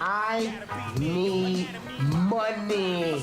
I need money.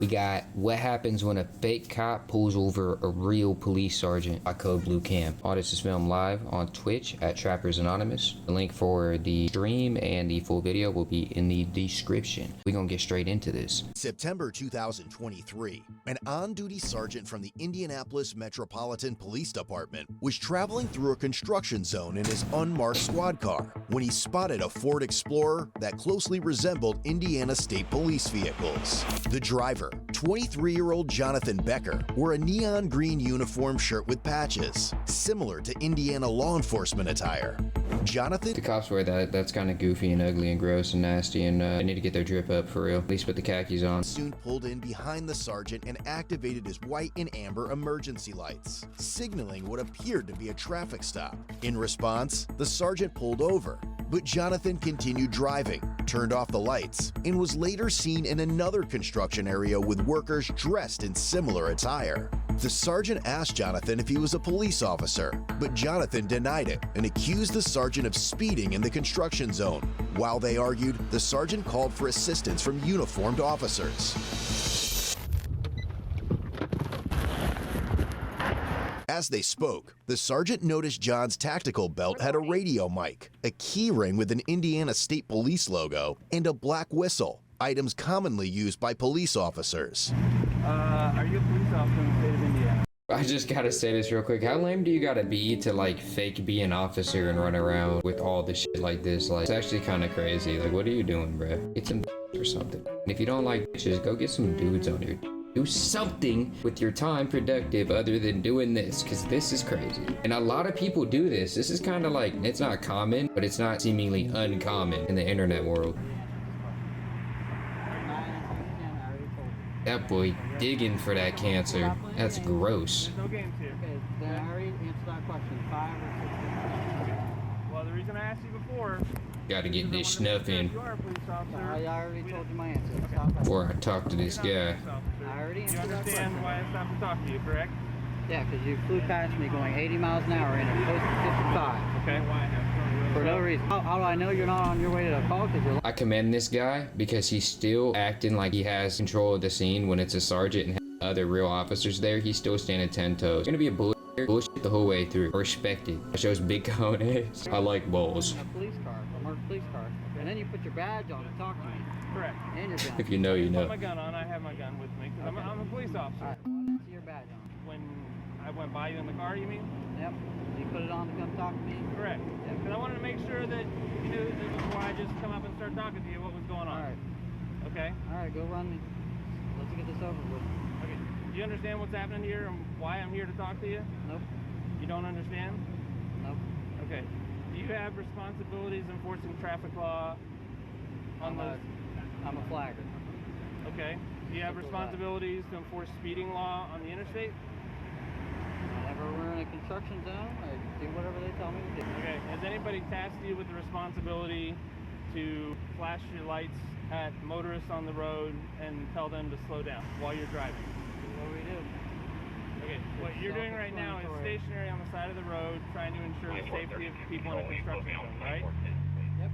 We got what happens when a fake cop pulls over a real police sergeant by Code Blue Cam. All this is filmed live on Twitch at Trappers Anonymous. The link for the stream and the full video will be in the description. We're gonna get straight into this. September 2023, an on-duty sergeant from the Indianapolis Metropolitan Police Department was traveling through a construction zone in his unmarked squad car when he spotted a Ford Explorer that closely resembled Indiana State Police vehicles. The driver, 23-year-old Jonathan Becker, wore a neon green uniform shirt with patches, similar to Indiana law enforcement attire. Jonathan... The cops wear that. That's kind of goofy and ugly and gross and nasty, and they need to get their drip up for real. At least put the khakis on. Soon pulled in behind the sergeant and activated his white and amber emergency lights, signaling what appeared to be a traffic stop. In response, the sergeant pulled over, but Jonathan continued driving, turned off the lights, and was later seen in another construction area with workers dressed in similar attire. The sergeant asked Jonathan if he was a police officer, but Jonathan denied it and accused the sergeant of speeding in the construction zone. While they argued, the sergeant called for assistance from uniformed officers. As they spoke, the sergeant noticed John's tactical belt had a radio mic, a key ring with an Indiana State Police logo, and a black whistle, items commonly used by police officers. Are you a police officer in the state of Indiana? I just gotta say this real quick. How lame do you gotta be to like fake be an officer and run around with all this shit like this? Like, it's actually kind of crazy. Like, what are you doing, bruh? Get some or something. And if you don't like bitches, go get some dudes on here. Do something with your time productive other than doing this, because this is crazy. And a lot of people do this. This is kind of like, it's not common, but it's not seemingly uncommon in the internet world. That boy digging for that cancer. That's gross. There's no games here. Okay, then I already answered that question. 5 or 6. Well, the reason I asked you before... Gotta get this snuff in You are a police officer. I already told you my answer. Stop. before I talk to this guy. I already You answered that understand question. why I stopped to talk to you, correct? Yeah, because you flew past me going 80 miles an hour in a post 55 Okay. for no reason. How do I know you're not on your way to the call? Because you're I commend this guy because he's still acting like he has control of the scene when it's a sergeant and other real officers there. He's still standing 10 toes. It's gonna be a bullshit the whole way through. Respect it. It shows big cojones. I like balls. a police car, a marked police car, and then you put your badge on to talk to me. Correct. And your gun. If you know, you Put know. my gun on. I have my gun with me. 'Cause I'm a police officer. Alright, well, I didn't see your badge on. When I went by you in the car, you mean? Yep. You put it on to come talk to me. Correct. Because I wanted to make sure that you knew that before I just come up and start talking to you what was going on. Alright. Okay? Alright, go run me. Let's get this over with. Okay. Do you understand what's happening here and why I'm here to talk to you? Nope. You don't understand? Nope. Okay. Do you have responsibilities enforcing traffic law on those? I'm a flagger. Okay. Do you have responsibilities to enforce speeding law on the interstate? Whenever we're in a construction zone, I do whatever they tell me to do. Okay. Has anybody tasked you with the responsibility to flash your lights at motorists on the road and tell them to slow down while you're driving? What do we do? Okay, what you're doing right now is stationary on the side of the road, trying to ensure the safety of people in a construction zone, right? Yep.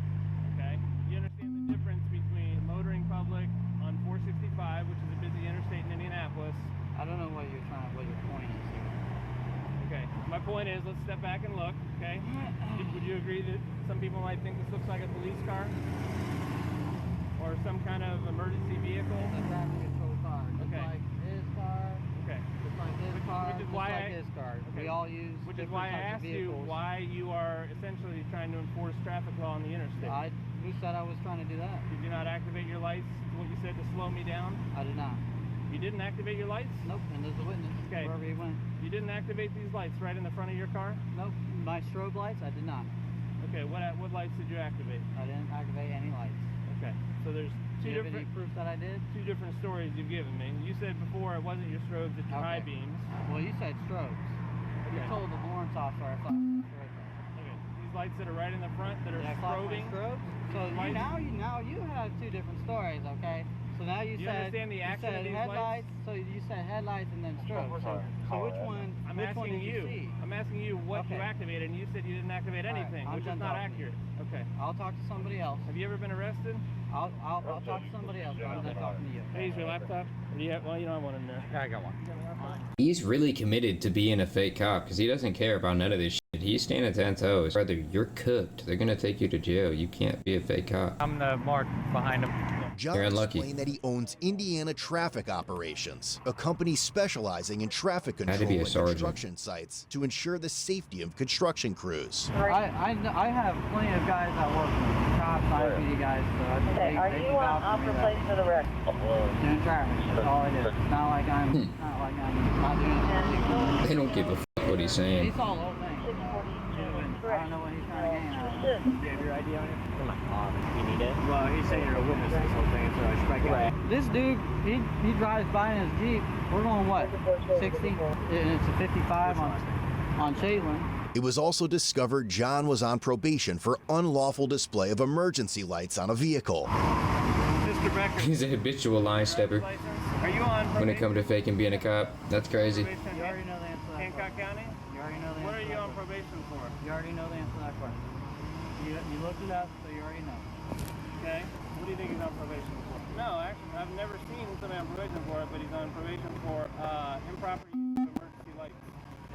Okay. You understand the difference between motoring public on 465, which is a busy interstate in Indianapolis. I don't know what your point is here. Okay. My point is, let's step back and look. Okay. Would you agree that some people might think this looks like a police car or some kind of emergency vehicle? It's a traffic control car. Just Okay. like his car. Okay. Just like his car. Which is just why like his car. okay. We all use Which is different why I types of asked you vehicles. why you are essentially trying to enforce traffic law on the interstate. Who said I was trying to do that? Did you not activate your lights? What you said to slow me down? I did not. You didn't activate your lights? Nope. And there's a witness. Okay. Wherever he went. You didn't activate these lights right in the front of your car? Nope. My strobe lights, I did not. Okay, what lights did you activate? I didn't activate any lights. Okay, so there's Do you have any proof that I did? two different stories you've given me. You said before it wasn't your strobes, it's your high Okay. beams. Well, you said strobes. You Okay. told the warrants officer I thought it was right there. Okay, these lights that are right in the front that are Did I clock my strobing. strobes? So Lights- now you have two different stories, okay? So now you Do you said understand the action of these headlights. So you said headlights and then strobe. So which one? I'm which one asking did you see? I'm asking you what you Okay. activated, and you said you didn't activate All right, anything, I'm which is done not talking. accurate. Okay. I'll talk to somebody else. Have you ever been arrested? I'll talk to somebody else. I'm done talking to you. Hey, use your laptop. Or do you have? Well, you don't have one in there. Yeah, I got one. He's really committed to being a fake cop because he doesn't care about none of this shit. He's standing 10 toes. Brother, you're cooked. They're gonna take you to jail. You can't be a fake cop. I'm the mark behind him. John You're unlucky. explained that he owns Indiana Traffic Operations, a company specializing in traffic Had to control be a at sergeant. construction sites to ensure the safety of construction crews. I have plenty of guys that work with me, cops, IPD guys. So Okay, are you on place for the wreck? doing traffic? That's all I do. It's not like I'm not doing anything. They don't give a fuck what he's saying. He's all over things. I don't know what he's trying to gain out of it. Understood. Do you have your ID on you? You need it? Well, he's saying you're a witness to this whole thing, so I should probably get it. This dude, he drives by in his Jeep. We're going what? 60? And it's a 55 on Shadeland. It was also discovered John was on probation for unlawful display of emergency lights on a vehicle. Mr. Becker. He's a habitual line stepper. License. Are you on When it comes to faking being a cop, that's crazy. probation? You already know the answer to that Hancock question. County? You already know the answer What are to you that on question. probation for? You already know the answer to that question. You looked it up, so you already know. Okay. What do you think he's on probation for? No, actually, I've never seen somebody on probation for it, but he's on probation for improper use of emergency lights.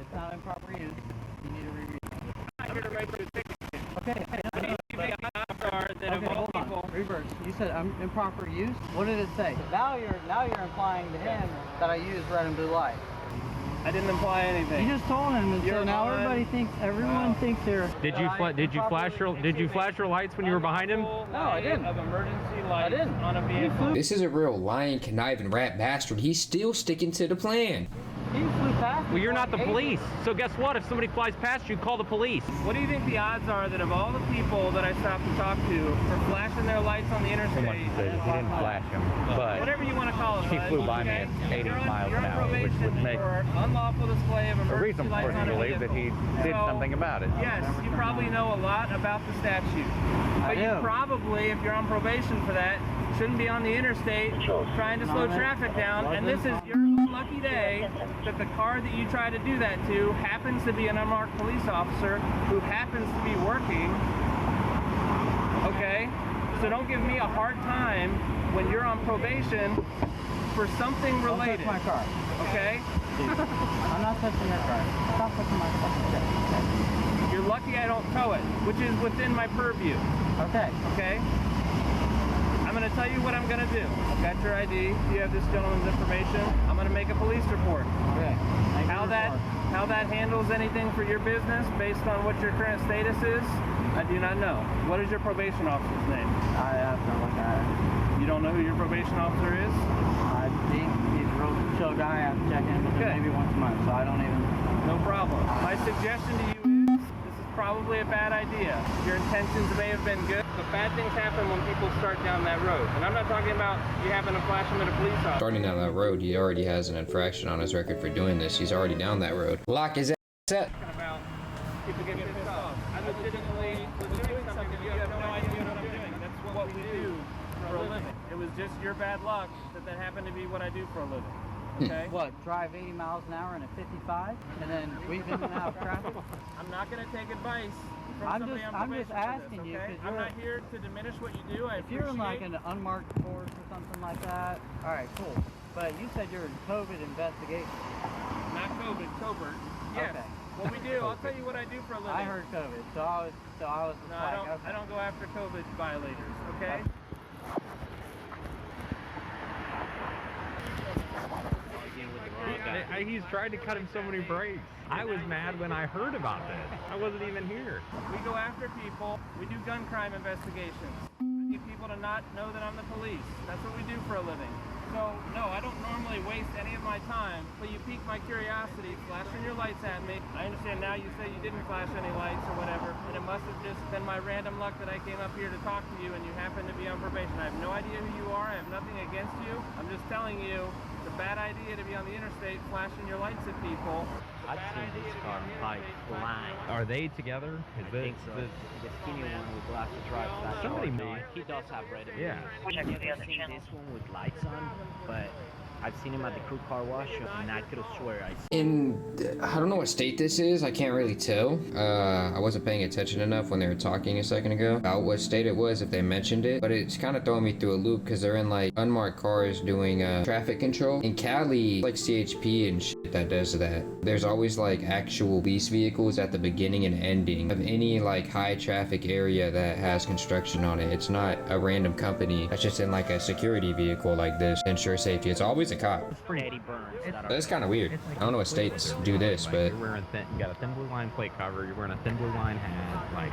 It's not improper use. You need to reread it. I'm not here to write you a ticket. Okay, What do you think the odds are that of okay, all hold on. people? Reverse. You said improper use. What did it say? Now you're implying to him that I use red and blue light. I didn't imply anything. You just told him, and so You're now on. everyone thinks they're. Did you flash your lights when you were behind him? Full No, I light didn't. Of emergency lights didn't. on a vehicle. This is a real lying, conniving rat bastard. He's still sticking to the plan. He flew past. Well, you're not the police. So guess what? If somebody flies past you, call the police. What do you think the odds are that of all the people that I stopped to talk to for flashing their lights on the interstate? He didn't flash him, but Whatever you want to call it. he bud, flew by me okay? at 80 You're on- miles you're an on hour, which would probation make for unlawful display of a emergency reason lights for him on to a believe that he did So, something about it. Yes, you probably know a lot about the statute. But you do. probably, if you're on probation for that, shouldn't be on the interstate trying to slow traffic down. And this is your unlucky day that the car that you try to do that to happens to be an unmarked police officer who happens to be working. Okay? So don't give me a hard time when you're on probation for something Don't touch related. my car. Okay? I'm not touching your car. Stop touching my car. You're lucky I don't tow it, which is within my purview. Okay. Okay? I'm going to tell you what I'm going to do. I've got your ID. You have this gentleman's information. I'm going to make a police report. Okay. Thank you How for that calling. how that handles anything for your business based on what your current status is, I do not know. What is your probation officer's name? I have to look at it. You don't know who your probation officer is? I think he's a real chill guy. I have to check in with him Okay. maybe once a month, so I don't even. No problem. My suggestion to you is this is probably a bad idea. Your intentions may have been good, but bad things happen when people start down that road. And I'm not talking about you having to flash them at a police officer. Starting down that road, he already has an infraction on his record for doing this. He's already down that road. Lock his ass up. About people getting pissed off. I'm legitimately doing something you have no idea what I'm doing. That's what we do for a living. It was just your bad luck that that happened to be what I do for a living. Okay? What, drive 80 miles an hour in a 55 and then weave in and out of traffic? I'm not going to take advice from I'm somebody just- on I'm just probation for asking this, you, okay? 'cause I'm you're- not here to diminish what you do. I If you're in like appreciate- an unmarked force or something like that, all right, cool. But you said you're in COVID investigation. Not COVID, covert. Yes. Okay. What we do, I'll tell you what I do for a living. I heard COVID, so I was just No, like, okay. I don't go after COVID violators, okay? He's tried to cut him so many breaks. I was mad when I heard about this. I wasn't even here. We go after people. We do gun crime investigations. I need people to not know that I'm the police. That's what we do for a living. So, no, I don't normally waste any of my time, but you piqued my curiosity, flashing your lights at me. I understand now you say you didn't flash any lights or whatever, and it must have just been my random luck that I came up here to talk to you and you happen to be on probation. I have no idea who you are. I have nothing against you. I'm just telling you It's a bad idea to be on the interstate flashing your lights at people. I've seen this car like blind. Are they together? Is I think so. this The skinny one with glasses drives that. Somebody car. may- He does have red. Yeah. I've never seen this one with lights on, but I've seen him at the crew car wash, and I could have swear I. I don't know what state this is. I can't really tell. I wasn't paying attention enough when they were talking a second ago about what state it was if they mentioned it. But it's kind of throwing me through a loop because they're in like unmarked cars doing traffic control. In Cali, like CHP and shit that does that. There's always like actual police vehicles at the beginning and ending of any like high traffic area that has construction on it. It's not a random company that's just in like a security vehicle like this to ensure safety. It's always a cop. Eddie Burns. That's kind of weird. I don't know what states do this, but You're wearing you got a thin blue line plate cover. You're wearing a thin blue line hat. Like,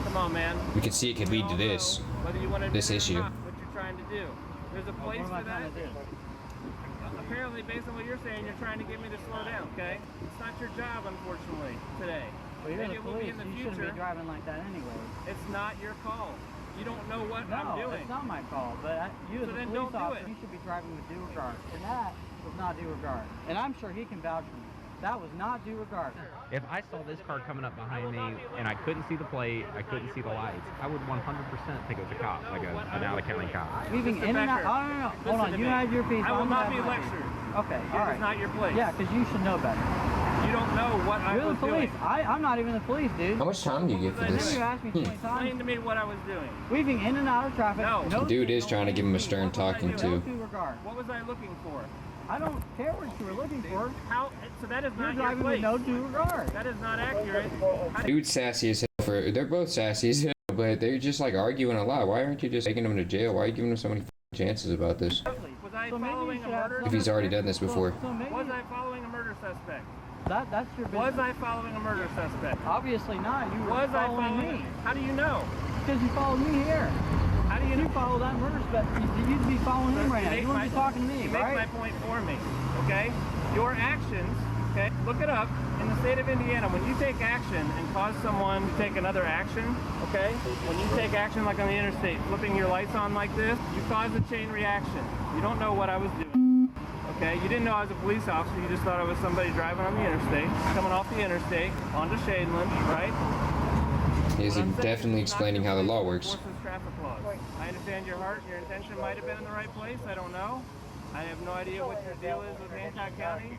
Come on, man. we could see it could lead to this. Whether you want to This do it or issue. not, what you're trying to do. There's a place What am I for that. trying to do? Apparently, based on what you're saying, you're trying to get me to slow down, okay? It's not your job, unfortunately, today. Well, you're Maybe the it will be police. in the You shouldn't future. be driving like that anyway. It's not your call. You don't know what I'm No, doing. it's not my call. But you, So as a then police don't do officer, it. you should be driving with due regard. And that was not due regard. And I'm sure he can vouch for me. That was not due regard. if I saw this car coming up behind me and I couldn't see the plate, I couldn't see the lights, I would 100% think it was a cop, like an Allen County cop. Weaving in and out. Oh, no. Hold Listen on. to You me. had your piece. I will I'm not gonna be have my piece. lectured. Okay, This all right. is not your place. Yeah, because you should know better. You don't know what I You're was the police. doing. I'm not even the police, dude. How much time do you get for Then this? you asked me 20 Explain times. to me what I was doing. Weaving in and out of traffic. No. Dude is signal, trying to give him a speed. stern What was I talking doing? to. No due regard. What was I looking for? I don't care what you were looking for. How? So that is You're not your driving place. with no due regard. That is not accurate. Dude's sassy as hell. They're both sassy as hell, but they're just like arguing a lot. Why aren't you just taking him to jail? Why are you giving him so many chances about this? Was I So maybe you following a should have murder? If he's already done this before. So maybe Was I following a murder suspect? that's your business. Was I following a murder suspect? Obviously not. You were Was I following following? me. How do you know? Because you followed me here. How do you You know? follow that murder spec. You'd be following him right now. You wouldn't be talking to me, You make right? my point for me, okay? Your actions, okay? Look it up. In the state of Indiana, when you take action and cause someone to take another action, okay? When you take action like on the interstate, flipping your lights on like this, you cause a chain reaction. You don't know what I was doing, okay? You didn't know I was a police officer. You just thought I was somebody driving on the interstate, coming off the interstate, onto Shadeland, right? He's What I'm saying definitely is not explaining how the law works. enforces traffic laws. I understand your heart, your intention might have been in the right place. I don't know. I have no idea what your deal is with Hancock County.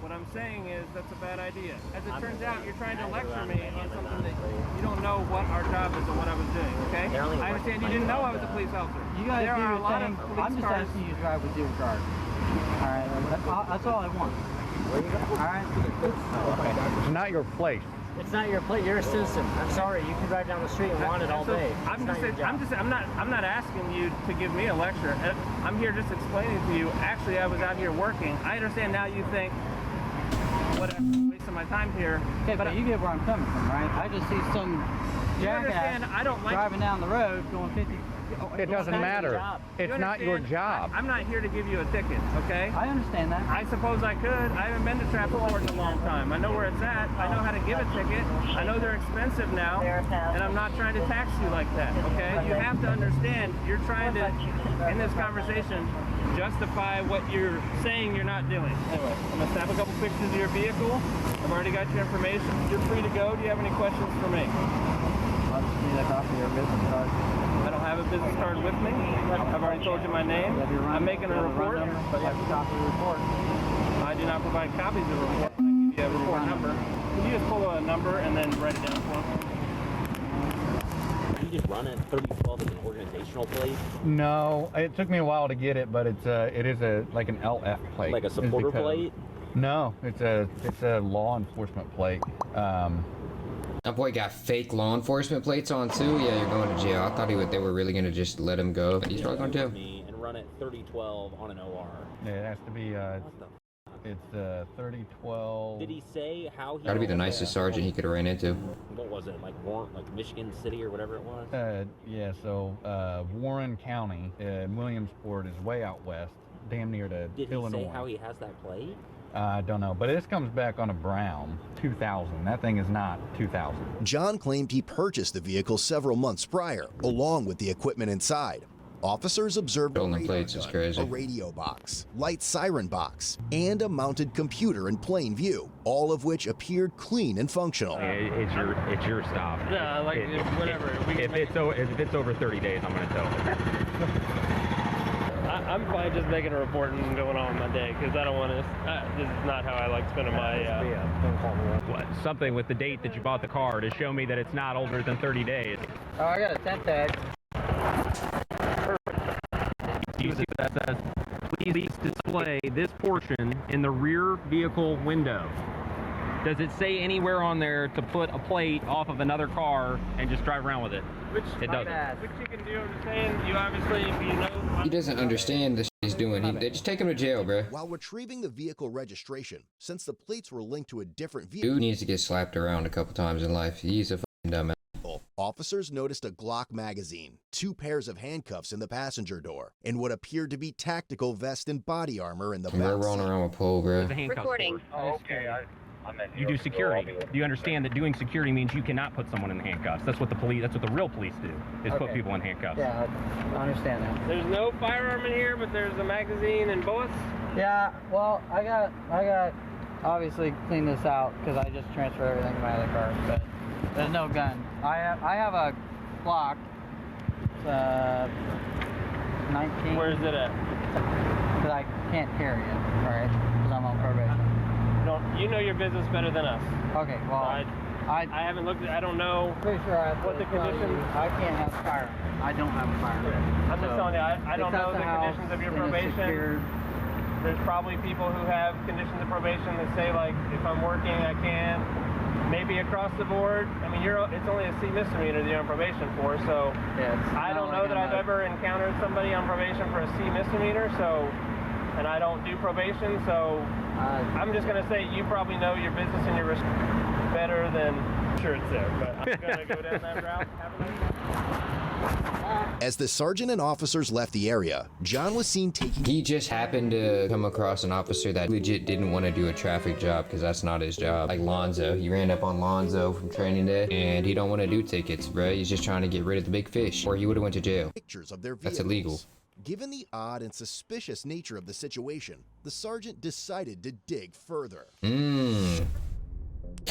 What I'm saying is that's a bad idea. As it turns out, you're trying to lecture me on something that you don't know what our job is and what I was doing, okay? I understand you didn't know I was a police officer. You guys there do are a your lot thing. of police I'm just cars. asking you to drive with due regard. All right, that's all I want. All right. It's not your place. It's not your plate. You're a citizen. I'm sorry. You can drive down the street and want it all So, day. I'm It's not your job. I'm not asking you to give me a lecture. I'm here just explaining to you. Actually, I was out here working. I understand now. You think, whatever, wasting my time here. Okay, but you get where I'm coming from, right? I just see some You understand? jackass I don't like. driving down the road going 50. It doesn't matter. It's You not your understand? job. I'm not here to give you a ticket, okay? I understand that. I suppose I could. I haven't been to traffic court in a long time. I know where it's at. I know how to give a ticket. I know they're expensive now, and I'm not trying to tax you like that, okay? You have to understand, you're trying to, in this conversation, justify what you're saying you're not doing. Anyway, I'm gonna snap a couple pictures of your vehicle. I've already got your information. You're free to go. Do you have any questions for me? I just need a copy of your business card. I don't have a business card with me. I've already told you my name. I'm making a report. But you have a copy of the report. I do not provide copies of the report. I give you a report number. Can you just pull a number and then write it down for me? You just run it 3012 as an organizational plate, No, it took me a while to get it, but it is like an LF plate. like a is the supporter code. plate. No, it's a law enforcement plate. That boy got fake law enforcement plates on too. Yeah, you're going to jail. I thought they were really gonna just let him go. He's probably going to jail. Me and run it 3012 on an OR. Yeah, it has to be. It's 3012. Did he say how he? Gotta be the nicest sergeant he could have ran into. What was it, like Michigan City or whatever it was? Yeah, so Warren County in Williamsport is way out west, damn near to Did he Illinois. say how he has that plate? I don't know, but this comes back on a brown 2000. That thing is not 2000. John claimed he purchased the vehicle several months prior, along with the equipment inside. Officers observed a Stolen radar plates is gun, crazy. a radio box, light siren box, and a mounted computer in plain view, all of which appeared clean and functional. It's your stop. Yeah, like, whatever. If it's over 30 days, I'm gonna tow. I'm fine just making a report and going on with my day because I don't want to. This is not how I like spending my. Something with the date that you bought the car to show me that it's not older than 30 days. Oh, I got a 10 tag. Do you see what that says? Please display this portion in the rear vehicle window. Does it say anywhere on there to put a plate off of another car and just drive around with it? Which it doesn't. Which you can do. I'm just saying. You obviously, if you know. He doesn't understand the shit he's doing. They just take him to jail, bro. While retrieving the vehicle registration, since the plates were linked to a different vehicle, Dude needs to get slapped around a couple times in life. He's a fucking dumbass. officers noticed a Glock magazine, 2 pairs of handcuffs in the passenger door, and what appeared to be tactical vest and body armor in the And we're back rolling seat. around with pole, bro. Recording. Oh, okay. You do security. Do you understand that doing security means you cannot put someone in handcuffs? That's what the police. That's what the real police do. Is put people in handcuffs. Yeah, I understand that. There's no firearm in here, but there's a magazine and bullets. Yeah, well, I got obviously clean this out because I just transferred everything to my other car, but there's no gun. I have a Glock. 19. Where's it at? Because I can't carry it, right? Because I'm on probation. You know your business better than us. Okay, well, I haven't looked at. I don't know. Pretty sure I have what the conditions. I can't have a firearm. I don't have a firearm. I'm just telling you. I don't know the conditions of your probation. There's probably people who have conditions of probation that say, like, if I'm working, I can. Maybe across the board. I mean, it's only a C misdemeanor that you're on probation for, so yeah, I don't know that I've ever encountered somebody on probation for a C misdemeanor, so, and I don't do probation, so I'm just going to say you probably know your business and your risk better than sure it's there, but I'm going to go down that route. Have a nice day. As the sergeant and officers left the area, John was seen taking... He just happened to come across an officer that legit didn't want to do a traffic job because that's not his job. Like Lonzo. He ran up on Lonzo from training day and he don't want to do tickets, bro. He's just trying to get rid of the big fish or he would have went to jail. Pictures of their That's vehicles. illegal. Given the odd and suspicious nature of the situation, the sergeant decided to dig further.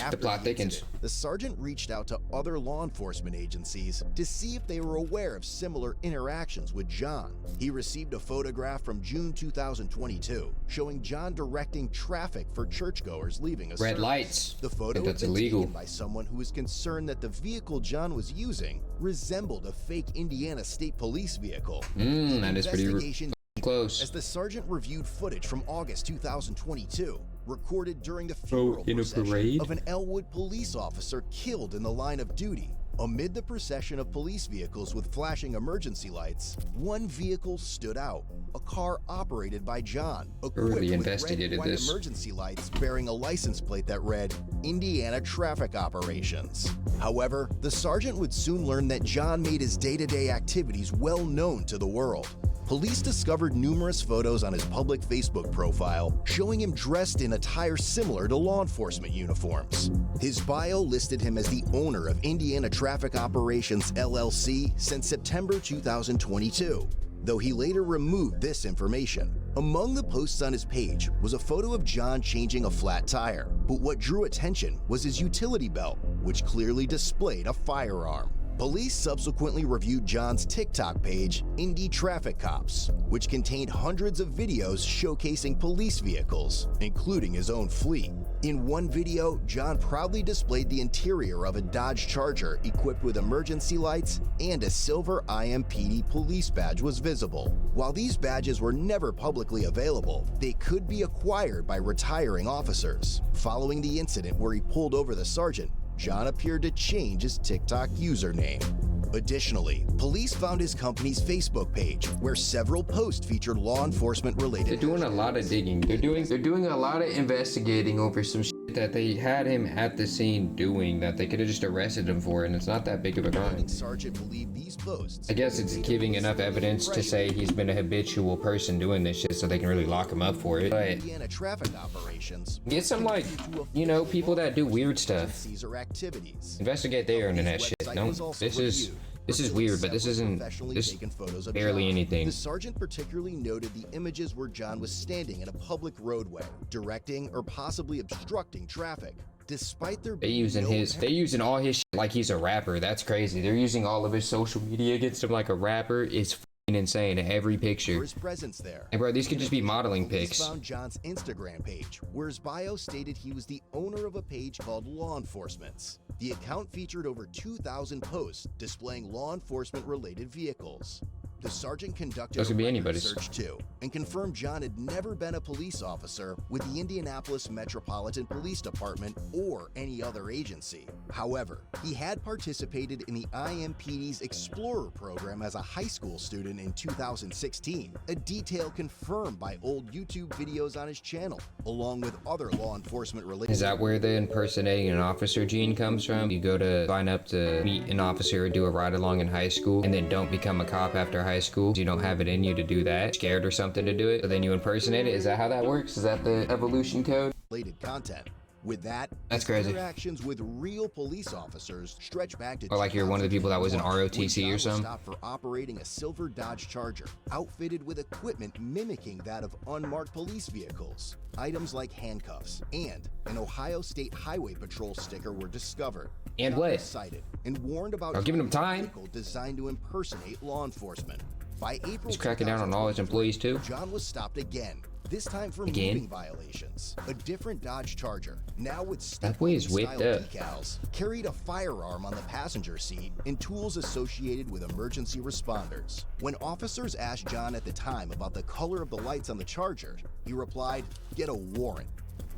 The plot thickens. The sergeant reached out to other law enforcement agencies to see if they were aware of similar interactions with John. He received a photograph from June 2022 showing John directing traffic for churchgoers leaving a Red service. lights. The photo That's had been illegal. taken by someone who was concerned that the vehicle John was using resembled a fake Indiana State Police vehicle. That is pretty close. As the sergeant reviewed footage from August 2022, recorded during the funeral in a procession parade? of an Elwood police officer killed in the line of duty. Amid the procession of police vehicles with flashing emergency lights, one vehicle stood out, a car operated by John, equipped Really with investigated red and white this. emergency lights bearing a license plate that read, Indiana Traffic Operations. However, the sergeant would soon learn that John made his day-to-day activities well known to the world. Police discovered numerous photos on his public Facebook profile showing him dressed in attire similar to law enforcement uniforms. His bio listed him as the owner of Indiana Traffic Operations LLC since September 2022, though he later removed this information. Among the posts on his page was a photo of John changing a flat tire, but what drew attention was his utility belt, which clearly displayed a firearm. Police subsequently reviewed John's TikTok page, Indy Traffic Cops, which contained hundreds of videos showcasing police vehicles, including his own fleet. In one video, John proudly displayed the interior of a Dodge Charger equipped with emergency lights, and a silver IMPD police badge was visible. While these badges were never publicly available, they could be acquired by retiring officers. Following the incident where he pulled over the sergeant, John appeared to change his TikTok username. Additionally, police found his company's Facebook page, where several posts featured law enforcement related. They're doing a lot of digging. They're doing a lot of investigating over some shit that they had him at the scene doing that they could have just arrested him for, and it's not that big of a crime. Sergeant believed these posts. I guess it's giving enough evidence to say he's been a habitual person doing this shit so they can really lock him up for it. But Indiana Traffic Operations. get some, like, you know, people that do weird stuff. Or activities. Investigate their internet shit. No, this is This is weird, but this isn't this barely anything. The sergeant particularly noted the images where John was standing in a public roadway, directing or possibly obstructing traffic. Despite their They using all his shit like he's a rapper. That's crazy. They're using all of his social media against him like a rapper. It's f***ing insane. Every picture. his presence there. And bro, these could just be modeling Police pics. found John's Instagram page, where his bio stated he was the owner of a page called Law Enforcement's. The account featured over 2,000 posts displaying law enforcement-related vehicles. The sergeant conducted Those could be a record anybody's. search too, and confirmed John had never been a police officer with the Indianapolis Metropolitan Police Department or any other agency. However, he had participated in the IMPD's Explorer program as a high school student in 2016, a detail confirmed by old YouTube videos on his channel, along with other law enforcement related. Is that where the impersonating an officer gene comes from? You go to sign up to meet an officer or do a ride along in high school and then don't become a cop after high school. You don't have it in you to do that. Scared or something to do it. So then you impersonate it. Is that how that works? Is that the evolution code? Related content. With that, That's his crazy. interactions with real police officers stretch back to Or like you're one of the people that was in 2021, when ROTC John or was something? stopped for operating a silver Dodge Charger, outfitted with equipment mimicking that of unmarked police vehicles. Items like handcuffs and an Ohio State Highway Patrol sticker were discovered. And John what? was cited and warned about I'll give him driving a time. vehicle designed to impersonate law enforcement. By April, He's cracking down on all his 2023, employees too. John was stopped again, this time for Again? moving violations. A different Dodge Charger, now with That boy is stipulated whipped style up. decals, carried a firearm on the passenger seat and tools associated with emergency responders. When officers asked John at the time about the color of the lights on the Charger, he replied, "Get a warrant."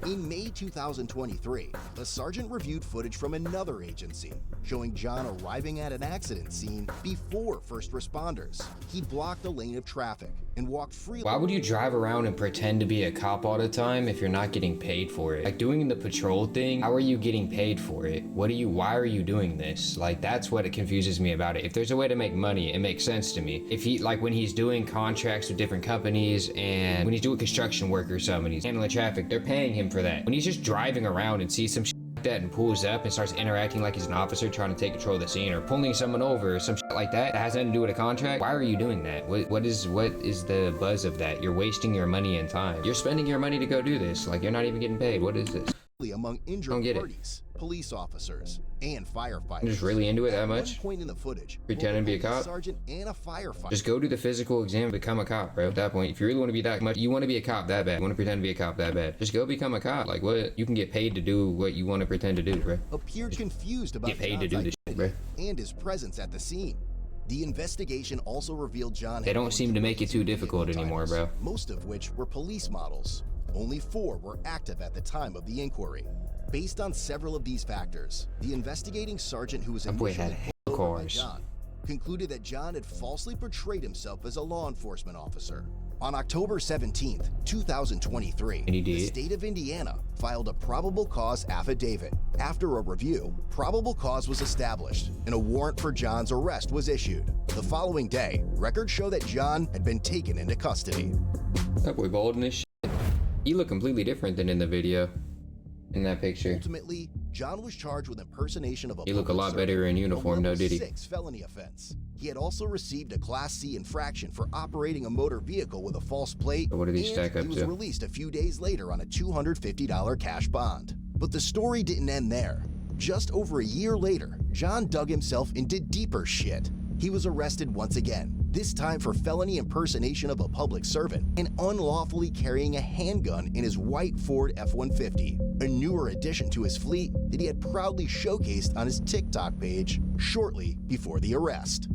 In May 2023, a sergeant reviewed footage from another agency showing John arriving at an accident scene before first responders. He blocked a lane of traffic and walked freely. Why would you drive around and pretend to be a cop all the time if you're not getting paid for it? Like doing the patrol thing, how are you getting paid for it? Why are you doing this? Like that's what it confuses me about it. If there's a way to make money, it makes sense to me. If he, like when he's doing contracts with different companies and when he's doing construction work or something, he's handling traffic, they're paying him for that. When he's just driving around and sees some shit like that and pulls up and starts interacting like he's an officer trying to take control of the scene or pulling someone over or some shit like that has nothing to do with a contract, why are you doing that? What is the buzz of that? You're wasting your money and time. You're spending your money to go do this. Like you're not even getting paid. What is this? Among injured parties, police officers, and firefighters. I'm just really into it that At much. one point in the footage, Pretending to be a both police cop? sergeant and a firefighter. Just go do the physical exam and become a cop, bro. At that point, if you really want to be that much, you want to be a cop that bad. You want to pretend to be a cop that bad. Just go become a cop. Like what? You can get paid to do what you want to pretend to do, bro. Appeared confused about Get paid to John's do this shit, bro. identity and his presence at the scene. The investigation also revealed John They had don't more seem to make it too vehicle difficult anymore, titles, bro. most of which were police models. Only 4 were active at the time of the inquiry. Based on several of these factors, the investigating sergeant who was That boy initially had pulled over by cars. John concluded that John had falsely portrayed himself as a law enforcement officer. On October 17th, 2023, And he the did. state of Indiana filed a probable cause affidavit. After a review, probable cause was established and a warrant for John's arrest was issued. The following day, records show that John had been taken into custody. That boy bald in this shit. He looked completely different than in the video. In that picture. Ultimately, John was charged with impersonation of a He looked a public lot servant, better in a uniform, level though, did he? 6 felony offense. He had also received a Class C infraction for operating a motor vehicle with a false plate, So what did he stack up he was to? released a few days later on a $250 cash bond. But the story didn't end there. Just over a year later, John dug himself into deeper shit. He was arrested once again, this time for felony impersonation of a public servant and unlawfully carrying a handgun in his white Ford F-150, a newer addition to his fleet that he had proudly showcased on his TikTok page shortly before the arrest.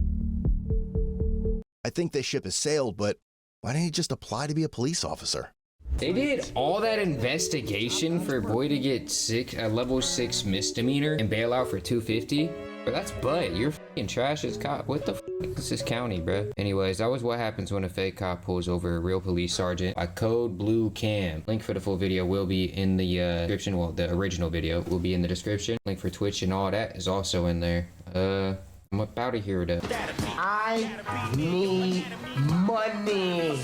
I think this ship has sailed, but why didn't he just apply to be a police officer? They did all that investigation for boy to get a level 6 misdemeanor and bail out for $250? Bro, that's butt. You're fucking trash as cop. What the f is this county, bro? Anyways, that was what happens when a fake cop pulls over a real police sergeant by code blue cam. Link for the full video will be in the description. Well, the original video will be in the description. Link for Twitch and all that is also in there. I'm about to hear it. I need money.